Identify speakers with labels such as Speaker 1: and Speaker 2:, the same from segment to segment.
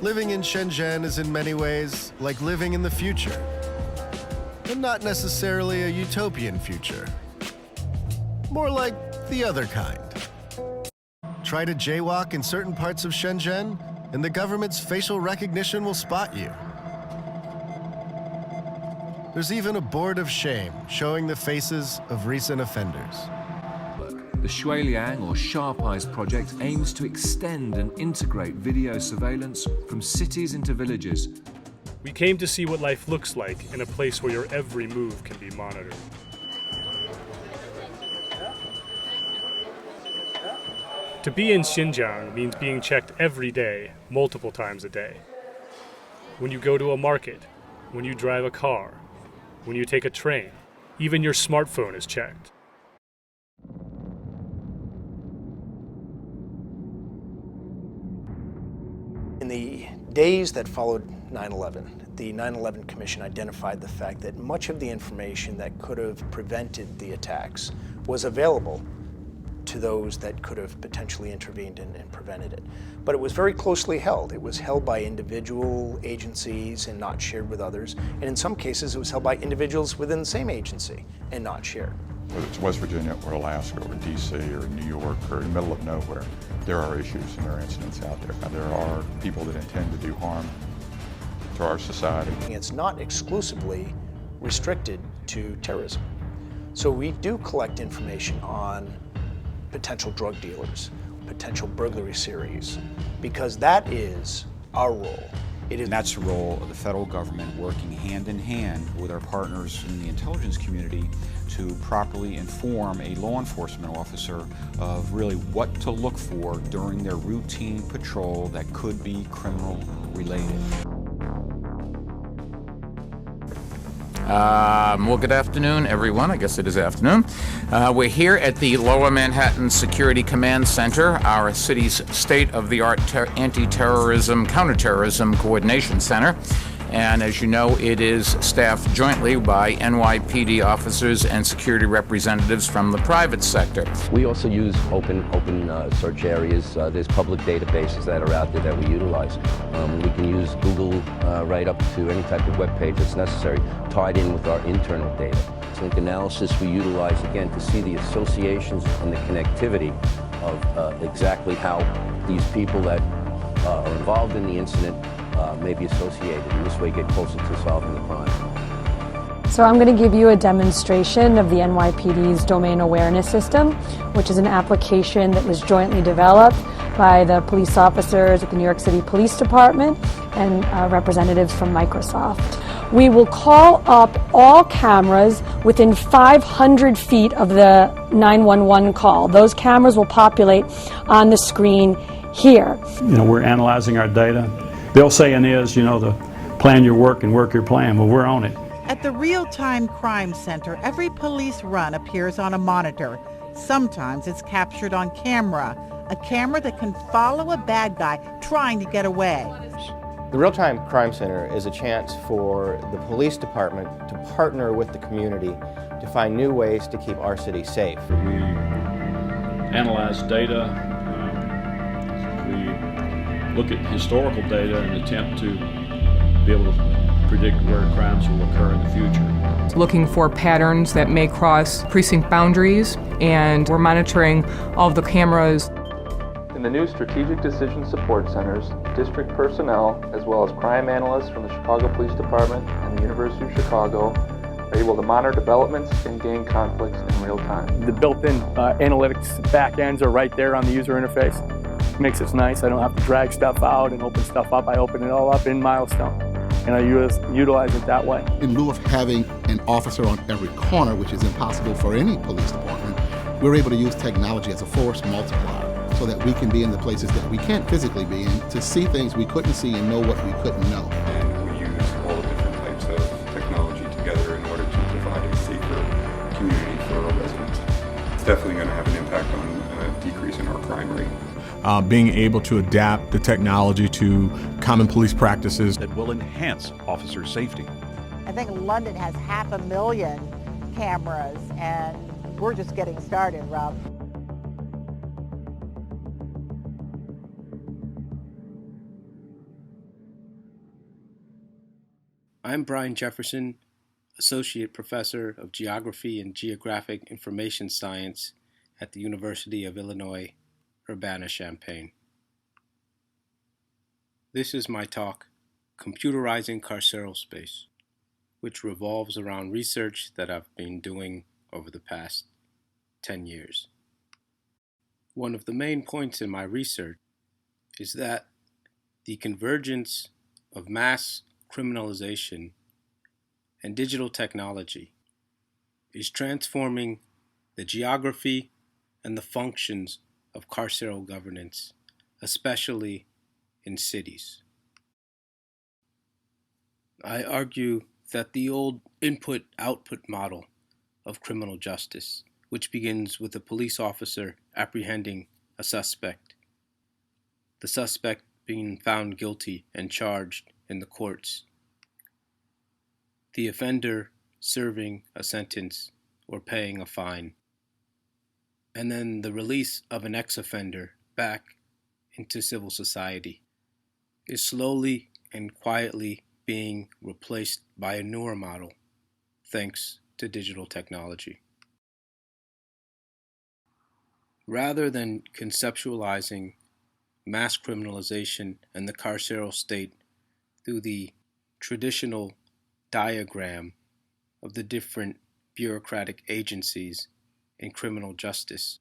Speaker 1: Living in Shenzhen is in many ways like living in the future, but not necessarily a utopian future. More like the other kind. Try to jaywalk in certain parts of Shenzhen, and the government's facial recognition will spot you. There's even a board of shame showing the faces of recent offenders.
Speaker 2: The Shuiliang, or Sharp Eyes project, aims to extend and integrate video surveillance from cities into villages.
Speaker 3: We came to see what life looks like in a place where your every move can be monitored. To be in Xinjiang means being checked every day, multiple times a day. When you go to a market, when you drive a car, when you take a train, even your smartphone is checked.
Speaker 4: In the days that followed 9/11, the 9/11 Commission identified the fact that much of the information that could have prevented the attacks was available to those that could have potentially intervened and prevented it. But it was very closely held. It was held by individual agencies and not shared with others. And in some cases, it was held by individuals within the same agency and not shared.
Speaker 5: Whether it's West Virginia or Alaska or DC or New York or in the middle of nowhere, there are issues and there are incidents out there. There are people that intend to do harm to our society.
Speaker 4: It's not exclusively restricted to terrorism. So we do collect information on potential drug dealers, potential burglary series, because that is our role.
Speaker 6: And that's the role of the federal government, working hand in hand with our partners in the intelligence community to properly inform a law enforcement officer of really what to look for during their routine patrol that could be criminal related.
Speaker 7: Well, good afternoon, everyone. I guess it is afternoon. We're here at the Lower Manhattan Security Command Center, our city's state-of-the-art anti-terrorism, counterterrorism coordination center. And as you know, it is staffed jointly by NYPD officers and security representatives from the private sector.
Speaker 8: We also use open search areas. There's public databases that are out there that we utilize. We can use Google right up to any type of web page that's necessary, tied in with our internal data. Link analysis we utilize, again, to see the associations and the connectivity of exactly how these people that are involved in the incident may be associated, and this way get closer to solving the crime.
Speaker 9: So I'm going to give you a demonstration of the NYPD's Domain Awareness System, which is an application that was jointly developed by the police officers at the New York City Police Department and representatives from Microsoft. We will call up all cameras within 500 feet of the 911 call. Those cameras will populate on the screen here.
Speaker 10: We're analyzing our data. The old saying is, to plan your work and work your plan. Well, we're on it.
Speaker 11: At the Real-Time Crime Center, every police run appears on a monitor. Sometimes it's captured on camera, a camera that can follow a bad guy trying to get away.
Speaker 12: The Real-Time Crime Center is a chance for the police department to partner with the community to find new ways to keep our city safe.
Speaker 10: We analyze data, we look at historical data and attempt to be able to predict where crimes will occur in the future.
Speaker 13: Looking for patterns that may cross precinct boundaries, and we're monitoring all of the cameras.
Speaker 14: In the new Strategic Decision Support Centers, district personnel, as well as crime analysts from the Chicago Police Department and the University of Chicago, are able to monitor developments and gang conflicts in real time.
Speaker 15: The built-in analytics back ends are right there on the user interface. Makes it nice. I don't have to drag stuff out and open stuff up. I open it all up in Milestone, and I utilize it that way.
Speaker 16: In lieu of having an officer on every corner, which is impossible for any police department, we're able to use technology as a force multiplier so that we can be in the places that we can't physically be in to see things we couldn't see and know what we couldn't know.
Speaker 5: And we use all the different types of technology together in order to provide a safer community for our residents. It's definitely going to have an impact on a decrease in our crime rate.
Speaker 17: Being able to adapt the technology to common police practices
Speaker 18: that will enhance officer safety.
Speaker 11: I think London has 500,000 cameras, and we're just getting started, Rob.
Speaker 19: I'm Brian Jefferson, Associate Professor of Geography and Geographic Information Science at the University of Illinois, Urbana-Champaign. This is my talk, Computerizing Carceral Space, which revolves around research that I've been doing over the past 10 years. One of the main points in my research is that the convergence of mass criminalization and digital technology is transforming the geography and the functions of carceral governance, especially in cities. I argue that the old input-output model of criminal justice, which begins with a police officer apprehending a suspect, the suspect being found guilty and charged in the courts, the offender serving a sentence or paying a fine, and then the release of an ex-offender back into civil society, is slowly and quietly being replaced by a newer model thanks to digital technology. Rather than conceptualizing mass criminalization and the carceral state through the traditional diagram of the different bureaucratic agencies in criminal justice,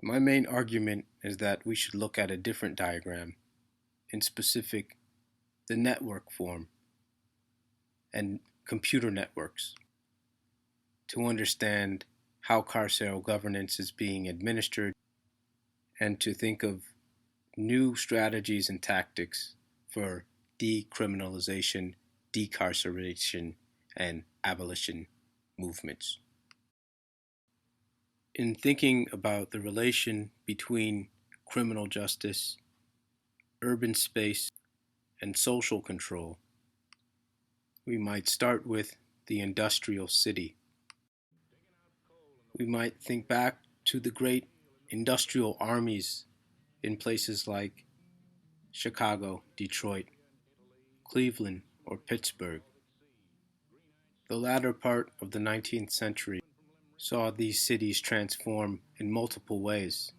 Speaker 19: my main argument is that we should look at a different diagram, in specific, the network form and computer networks, to understand how carceral governance is being administered and to think of new strategies and tactics for decriminalization, decarceration, and abolition movements. In thinking about the relation between criminal justice, urban space, and social control, we might start with the industrial city. We might think back to the great industrial armies in places like Chicago, Detroit, Cleveland, or Pittsburgh. The latter part of the 19th century saw these cities transform in multiple ways.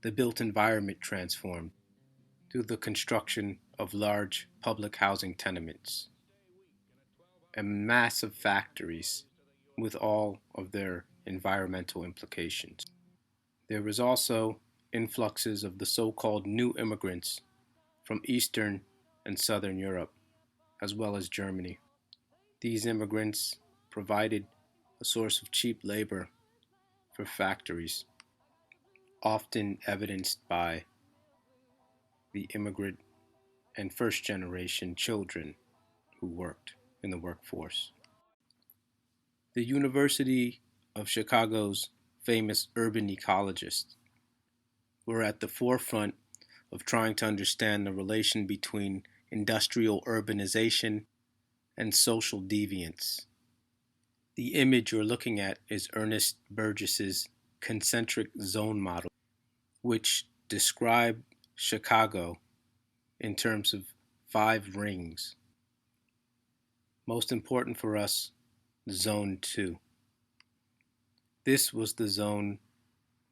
Speaker 19: The built environment transformed through the construction of large public housing tenements and massive factories with all of their environmental implications. There was also influxes of the so-called new immigrants from Eastern and Southern Europe, as well as Germany. These immigrants provided a source of cheap labor for factories, often evidenced by the immigrant and first-generation children who worked in the workforce. The University of Chicago's famous urban ecologists were at the forefront of trying to understand the relation between industrial urbanization and social deviance. The image you're looking at is Ernest Burgess's concentric zone model, which described Chicago in terms of 5 rings. Most important for us, Zone 2. This was the zone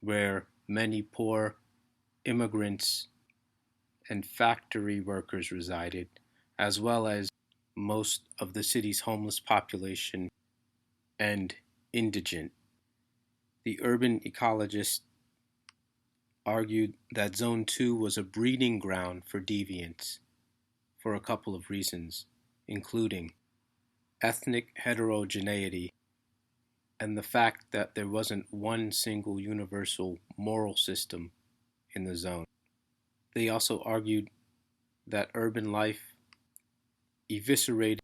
Speaker 19: where many poor immigrants and factory workers resided, as well as most of the city's homeless population and indigent. The urban ecologists argued that Zone 2 was a breeding ground for deviance for a couple of reasons, including ethnic heterogeneity and the fact that there wasn't one single universal moral system in the zone. They also argued that urban life eviscerated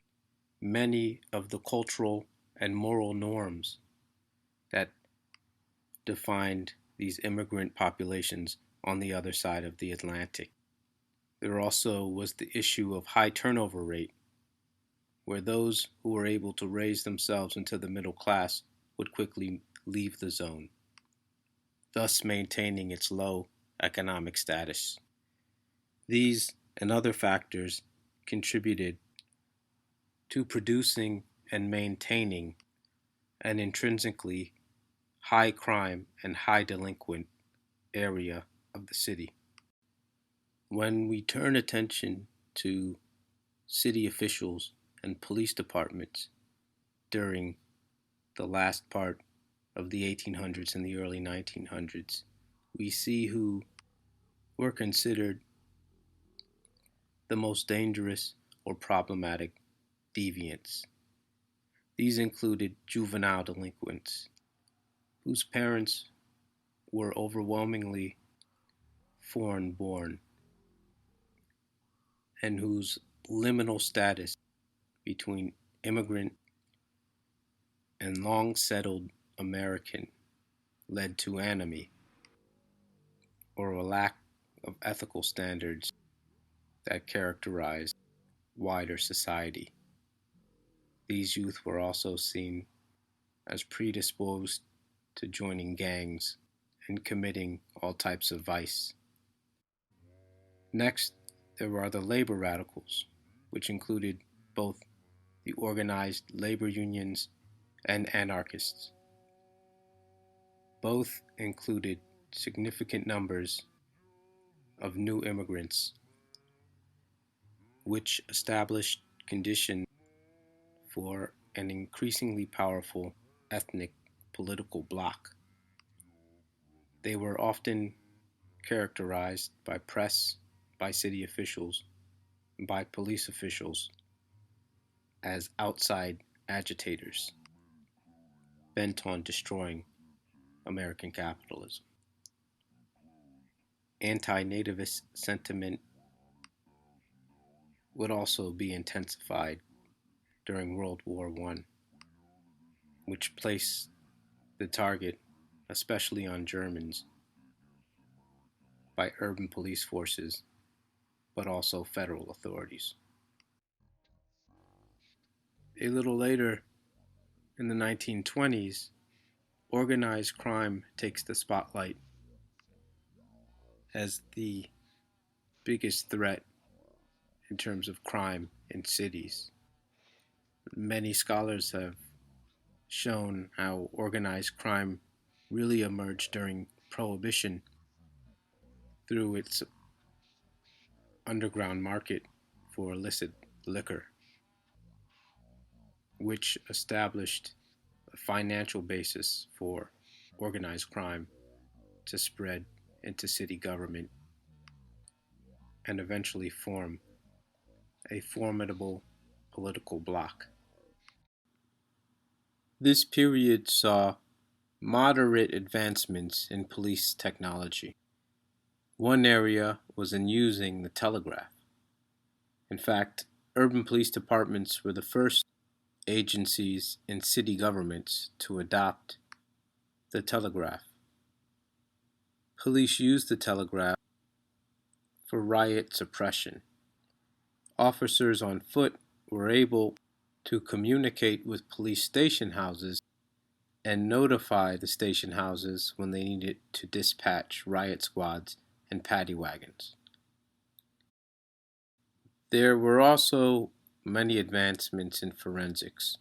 Speaker 19: many of the cultural and moral norms that defined these immigrant populations on the other side of the Atlantic. There also was the issue of high turnover rate, where those who were able to raise themselves into the middle class would quickly leave the zone, thus maintaining its low economic status. These and other factors contributed to producing and maintaining an intrinsically high crime and high delinquent area of the city. When we turn attention to city officials and police departments during the last part of the 1800s and the early 1900s, we see who were considered the most dangerous or problematic deviants. These included juvenile delinquents, whose parents were overwhelmingly foreign born and whose liminal status between immigrant and long settled American led to anomie or a lack of ethical standards that characterized wider society. These youth were also seen as predisposed to joining gangs and committing all types of vice. Next, there are the labor radicals, which included both the organized labor unions and anarchists. Both included significant numbers of new immigrants, which established conditions for an increasingly powerful ethnic political bloc. They were often characterized by press, by city officials, and by police officials as outside agitators bent on destroying American capitalism. Anti-nativist sentiment would also be intensified during World War I, which placed the target, especially on Germans, by urban police forces, but also federal authorities. A little later, in the 1920s, organized crime takes the spotlight as the biggest threat in terms of crime in cities. Many scholars have shown how organized crime really emerged during Prohibition through its underground market for illicit liquor, which established a financial basis for organized crime to spread into city government and eventually form a formidable political bloc. This period saw moderate advancements in police technology. One area was in using the telegraph. In fact, urban police departments were the first agencies in city governments to adopt the telegraph. Police used the telegraph for riot suppression. Officers on foot were able to communicate with police station houses and notify the station houses when they needed to dispatch riot squads and paddy wagons. There were also many advancements in forensics.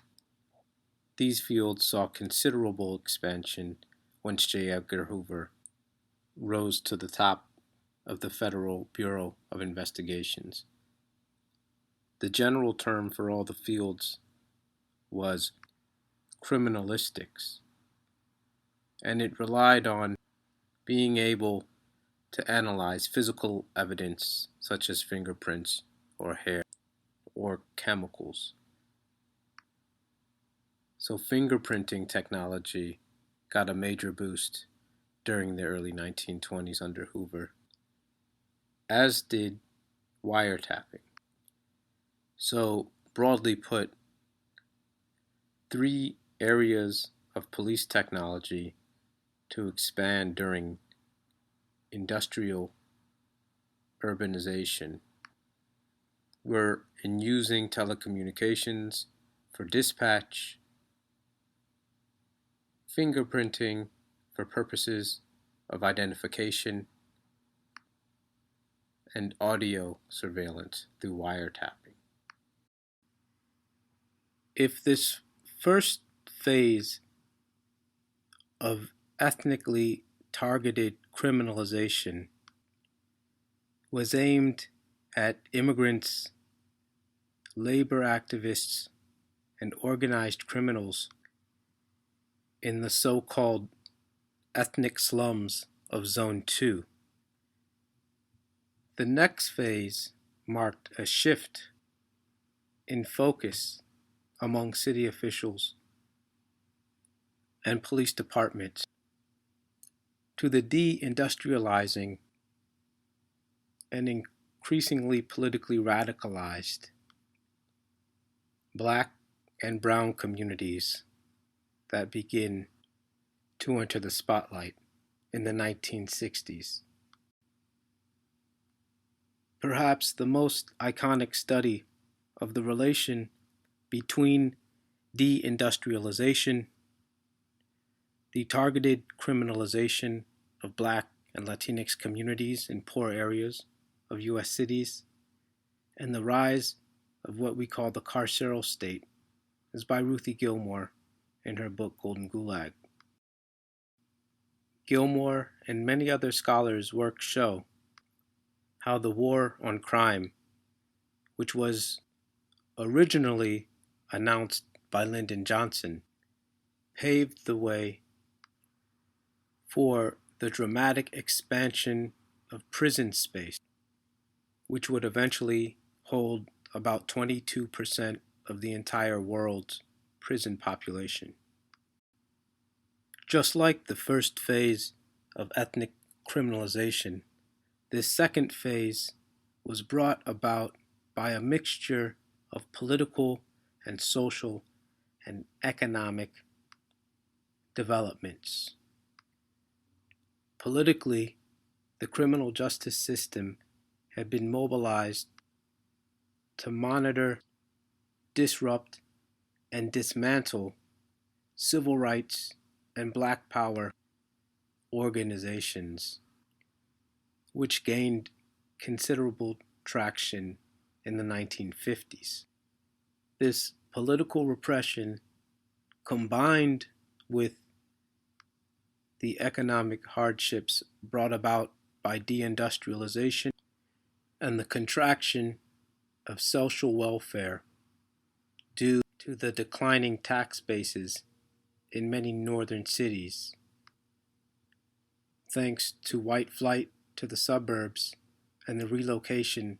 Speaker 19: These fields saw considerable expansion once J. Edgar Hoover rose to the top of the Federal Bureau of Investigations. The general term for all the fields was criminalistics, and it relied on being able to analyze physical evidence such as fingerprints or hair or chemicals. So fingerprinting technology got a major boost during the early 1920s under Hoover, as did wiretapping. So, broadly put, three areas of police technology to expand during industrial urbanization were in using telecommunications for dispatch, fingerprinting for purposes of identification, and audio surveillance through wiretapping. If this first phase of ethnically targeted criminalization was aimed at immigrants, labor activists, and organized criminals in the so-called ethnic slums of Zone 2. The next phase marked a shift in focus among city officials and police departments to the deindustrializing and increasingly politically radicalized Black and brown communities that begin to enter the spotlight in the 1960s. Perhaps the most iconic study of the relation between deindustrialization, the targeted criminalization of Black and Latinx communities in poor areas of U.S. cities, and the rise of what we call the carceral state is by Ruthie Gilmore in her book Golden Gulag. Gilmore and many other scholars' work show how the war on crime, which was originally announced by Lyndon Johnson, paved the way for the dramatic expansion of prison space, which would eventually hold about 22% of the entire world's prison population. Just like the first phase of ethnic criminalization, this second phase was brought about by a mixture of political and social and economic developments. Politically, the criminal justice system had been mobilized to monitor, disrupt, and dismantle civil rights and Black power organizations, which gained considerable traction in the 1950s. This political repression, combined with the economic hardships brought about by deindustrialization and the contraction of social welfare due to the declining tax bases in many northern cities, thanks to white flight to the suburbs and the relocation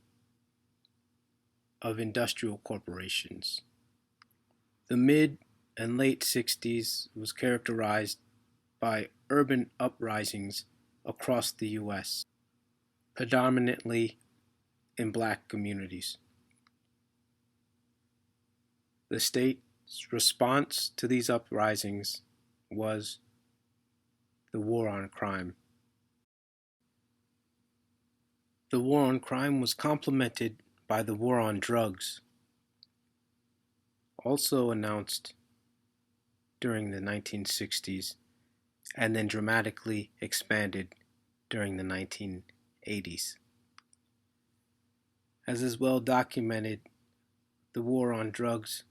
Speaker 19: of industrial corporations. The mid and late 60s was characterized by urban uprisings across the U.S., predominantly in Black communities. The state's response to these uprisings was the war on crime. The war on crime was complemented by the war on drugs, also announced during the 1960s and then dramatically expanded during the 1980s. As is well documented, the war on drugs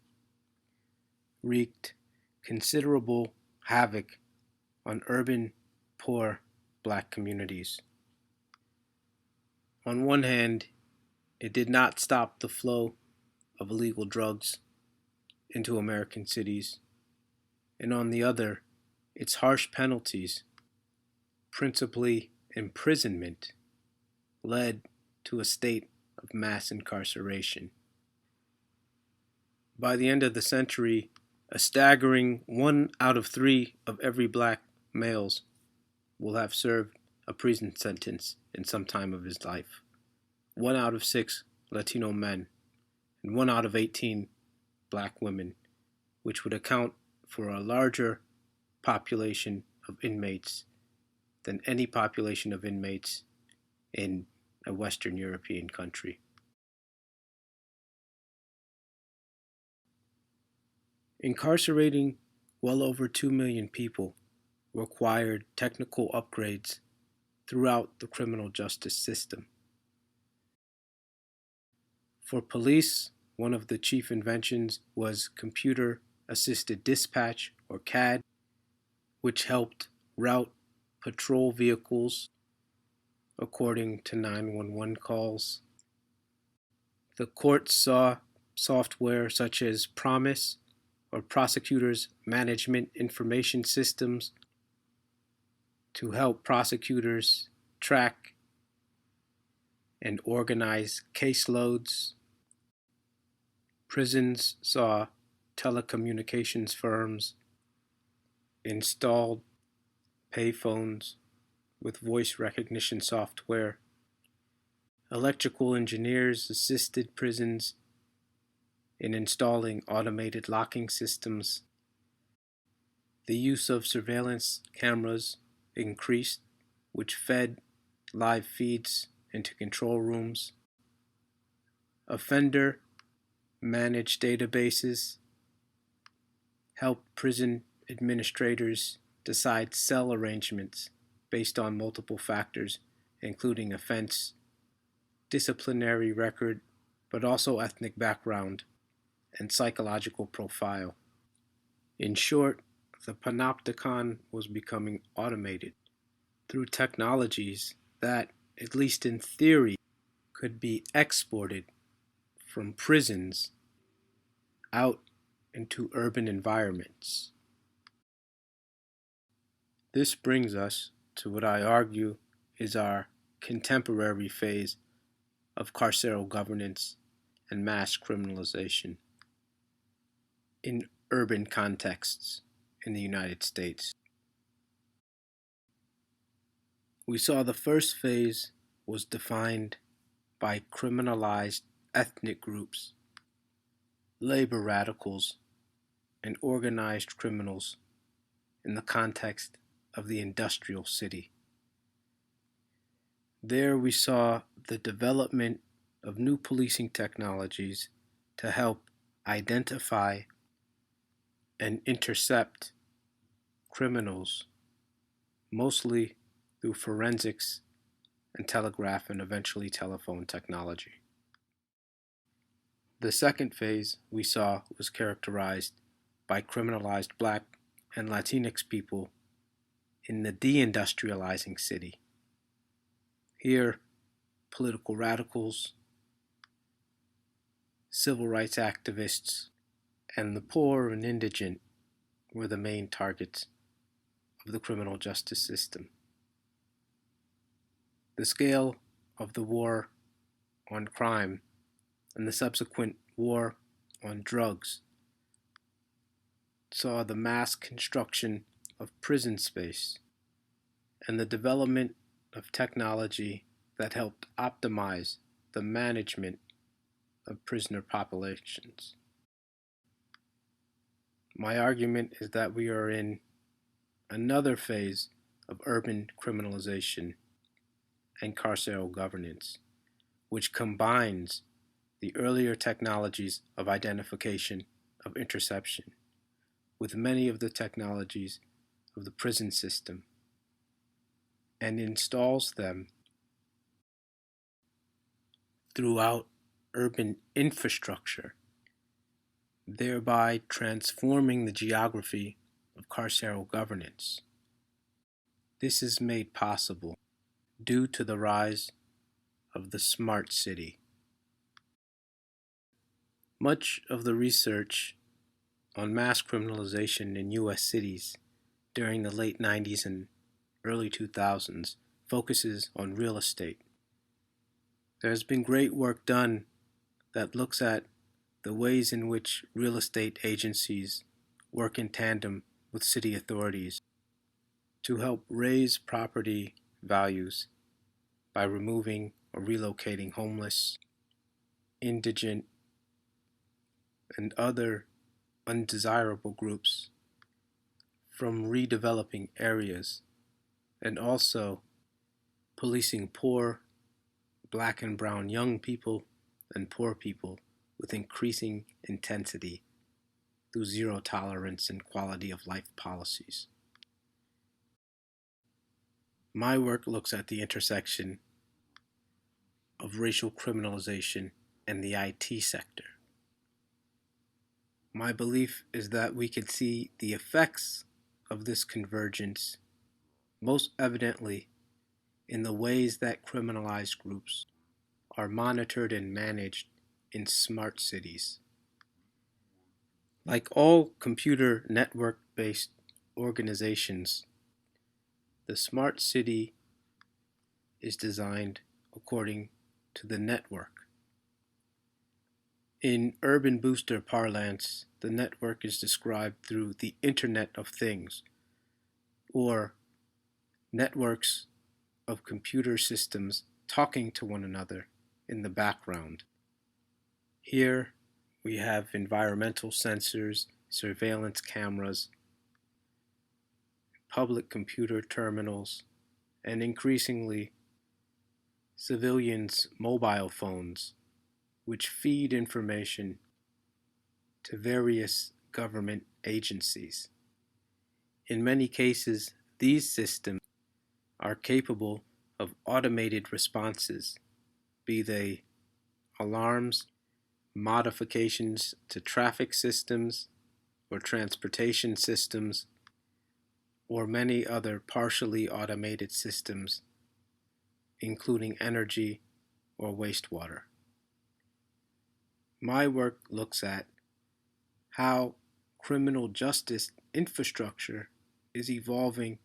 Speaker 19: wreaked considerable havoc on urban, poor Black communities. On one hand, it did not stop the flow of illegal drugs into American cities, and on the other, its harsh penalties, principally imprisonment, led to a state of mass incarceration. By the end of the century, a staggering 1 out of 3 of every Black males will have served a prison sentence in some time of his life. 1 out of 6 Latino men, and 1 out of 18 Black women, which would account for a larger population of inmates than any population of inmates in a Western European country. Incarcerating well over 2 million people required technical upgrades throughout the criminal justice system. For police one of the chief inventions was Computer Assisted Dispatch, or CAD, which helped route patrol vehicles according to 911 calls. The courts saw software such as Promise, or Prosecutors Management Information Systems, to help prosecutors track and organize caseloads. Prisons saw telecommunications firms installed payphones with voice recognition software. Electrical engineers assisted prisons in installing automated locking systems. The use of surveillance cameras increased, which fed live feeds into control rooms. Offender managed databases helped prison administrators decide cell arrangements based on multiple factors, including offense, disciplinary record, but also ethnic background and psychological profile. In short, the panopticon was becoming automated through technologies that, at least in theory, could be exported from prisons out into urban environments. This brings us to what I argue is our contemporary phase of carceral governance and mass criminalization in urban contexts in the United States. We saw the first phase was defined by criminalized ethnic groups, labor radicals, and organized criminals in the context of the industrial city. There we saw the development of new policing technologies to help identify and intercept criminals, mostly through forensics and telegraph and eventually telephone technology. The second phase we saw was characterized by criminalized Black and Latinx people in the deindustrializing city. Here, political radicals, civil rights activists, and the poor and indigent were the main targets of the criminal justice system. The scale of the war on crime and the subsequent war on drugs saw the mass construction of prison space and the development of technology that helped optimize the management of prisoner populations. My argument is that we are in another phase of urban criminalization and carceral governance, which combines the earlier technologies of identification, of interception, with many of the technologies of the prison system, and installs them throughout urban infrastructure, thereby transforming the geography of carceral governance. This is made possible due to the rise of the smart city. Much of the research on mass criminalization in U.S. cities during the late 90s and early 2000s focuses on real estate. There has been great work done that looks at the ways in which real estate agencies work in tandem with city authorities to help raise property values by removing or relocating homeless, indigent, and other undesirable groups from redeveloping areas, and also policing poor Black and brown young people and poor people with increasing intensity through zero tolerance and quality of life policies. My work looks at the intersection of racial criminalization and the IT sector. My belief is that we could see the effects of this convergence most evidently in the ways that criminalized groups are monitored and managed in smart cities. Like all computer network-based organizations, the smart city is designed according to the network. In urban booster parlance, the network is described through the Internet of Things, or networks of computer systems talking to one another in the background. Here we have environmental sensors, surveillance cameras, public computer terminals, and increasingly civilians' mobile phones, which feed information to various government agencies. In many cases, these systems are capable of automated responses, be they alarms, modifications to traffic systems or transportation systems, or many other partially automated systems, including energy or wastewater. My work looks at how criminal justice infrastructure is evolving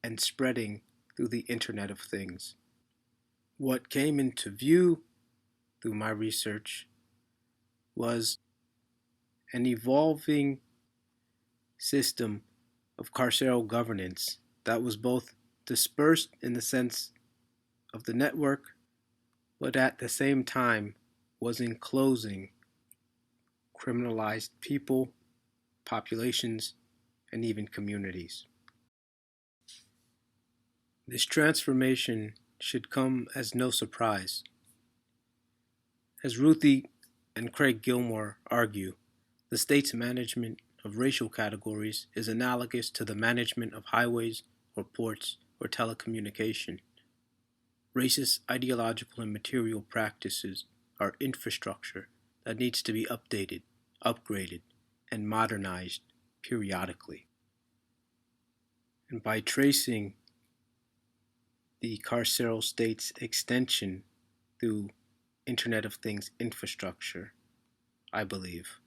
Speaker 19: and spreading through the Internet of Things. What came into view through my research was an evolving system of carceral governance that was both dispersed in the sense of the network, but at the same time was enclosing criminalized people, populations, and even communities. This transformation should come as no surprise. As Ruthie and Craig Gilmore argue, the state's management of racial categories is analogous to the management of highways or ports or telecommunication. Racist ideological and material practices are infrastructure that needs to be updated, upgraded, and modernized periodically. And by tracing the carceral state's extension through Internet of Things infrastructure, I believe,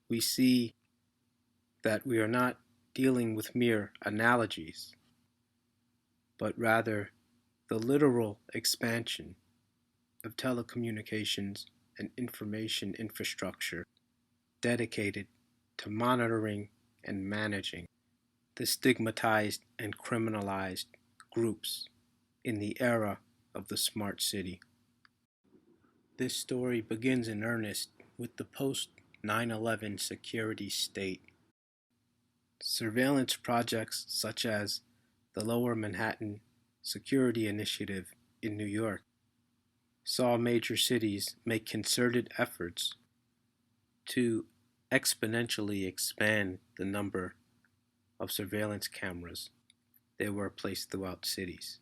Speaker 19: we see that we are not dealing with mere analogies, but rather the literal expansion of telecommunications and information infrastructure dedicated to monitoring and managing the stigmatized and criminalized groups in the era of the smart city. This story begins in earnest with the post-9/11 security state. Surveillance projects such as the Lower Manhattan Security Initiative in New York saw major cities make concerted efforts to exponentially expand the number of surveillance cameras that were placed throughout cities.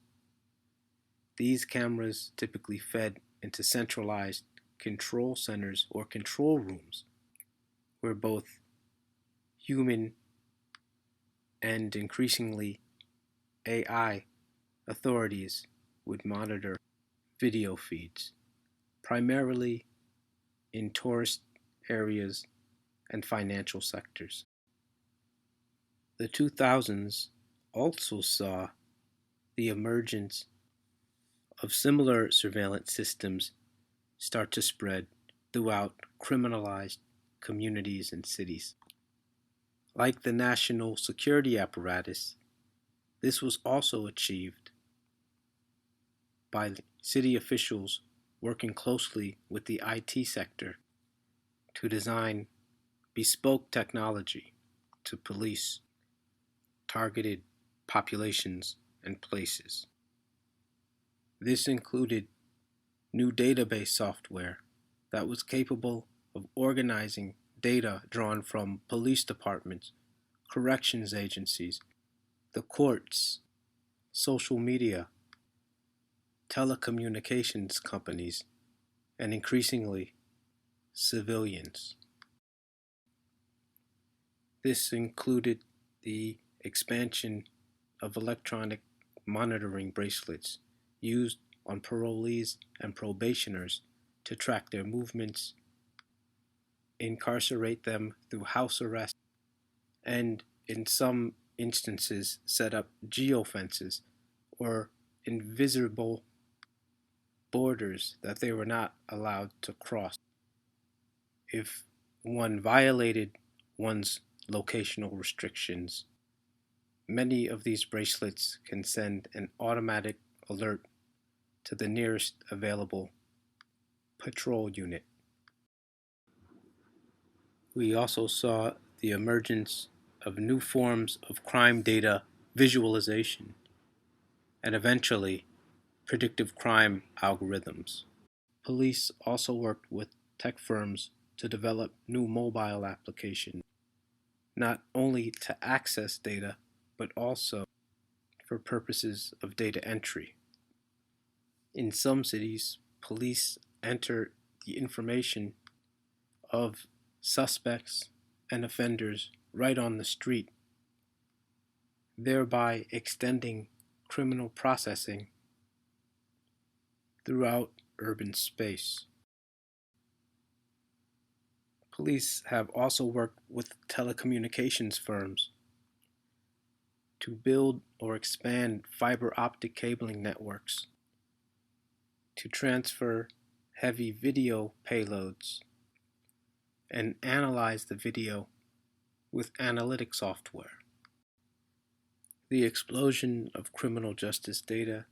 Speaker 19: These cameras typically fed into centralized control centers or control rooms where both human and increasingly AI authorities would monitor video feeds, primarily in tourist areas and financial sectors. The 2000s also saw the emergence of similar surveillance systems start to spread throughout criminalized communities and cities. Like the national security apparatus, this was also achieved by city officials working closely with the IT sector to design bespoke technology to police targeted populations and places. This included new database software that was capable of organizing data drawn from police departments, corrections agencies, the courts, social media, telecommunications companies, and increasingly, civilians. This included the expansion of electronic monitoring bracelets used on parolees and probationers to track their movements, incarcerate them through house arrest, and in some instances set up geofences or invisible borders that they were not allowed to cross. If one violated one's locational restrictions, many of these bracelets can send an automatic alert to the nearest available patrol unit. We also saw the emergence of new forms of crime data visualization and eventually predictive crime algorithms. Police also worked with tech firms to develop new mobile applications, not only to access data, but also for purposes of data entry. In some cities, police enter the information of suspects and offenders right on the street, thereby extending criminal processing throughout urban space. Police have also worked with telecommunications firms to build or expand fiber optic cabling networks, to transfer heavy video payloads, and analyze the video with analytic software. The explosion of criminal justice data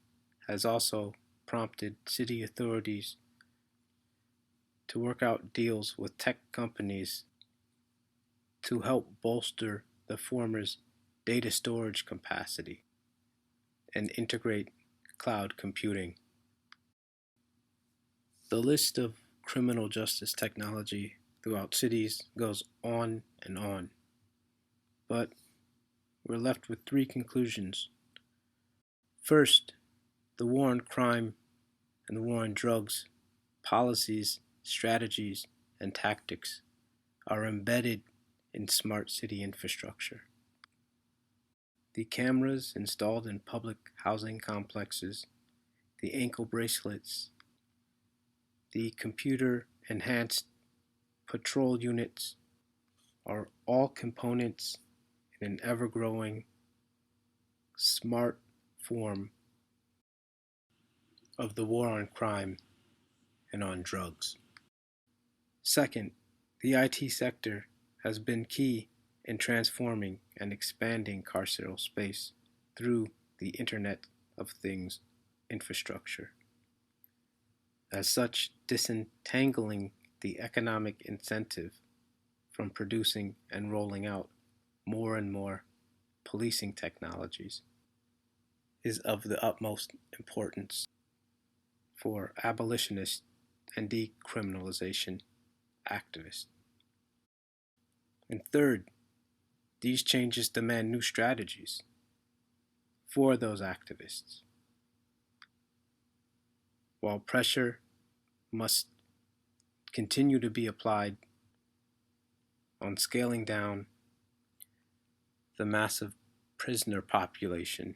Speaker 19: has also prompted city authorities to work out deals with tech companies to help bolster the former's data storage capacity and integrate cloud computing. The list of criminal justice technology throughout cities goes on and on, but we're left with three conclusions. First, the war on crime and the war on drugs, policies, strategies, and tactics are embedded in smart city infrastructure. The cameras installed in public housing complexes, the ankle bracelets, the computer-enhanced patrol units are all components in an ever-growing, smart form of the war on crime and on drugs. Second, the IT sector has been key in transforming and expanding carceral space through the Internet of Things infrastructure. As such, disentangling the economic incentive from producing and rolling out more and more policing technologies is of the utmost importance for abolitionists and decriminalization activists. And third, these changes demand new strategies for those activists. While pressure must continue to be applied on scaling down the massive prisoner population,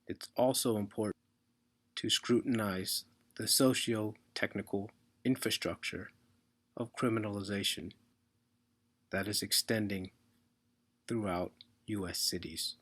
Speaker 19: it's also important to scrutinize the socio-technical infrastructure of criminalization that is extending throughout U.S. cities.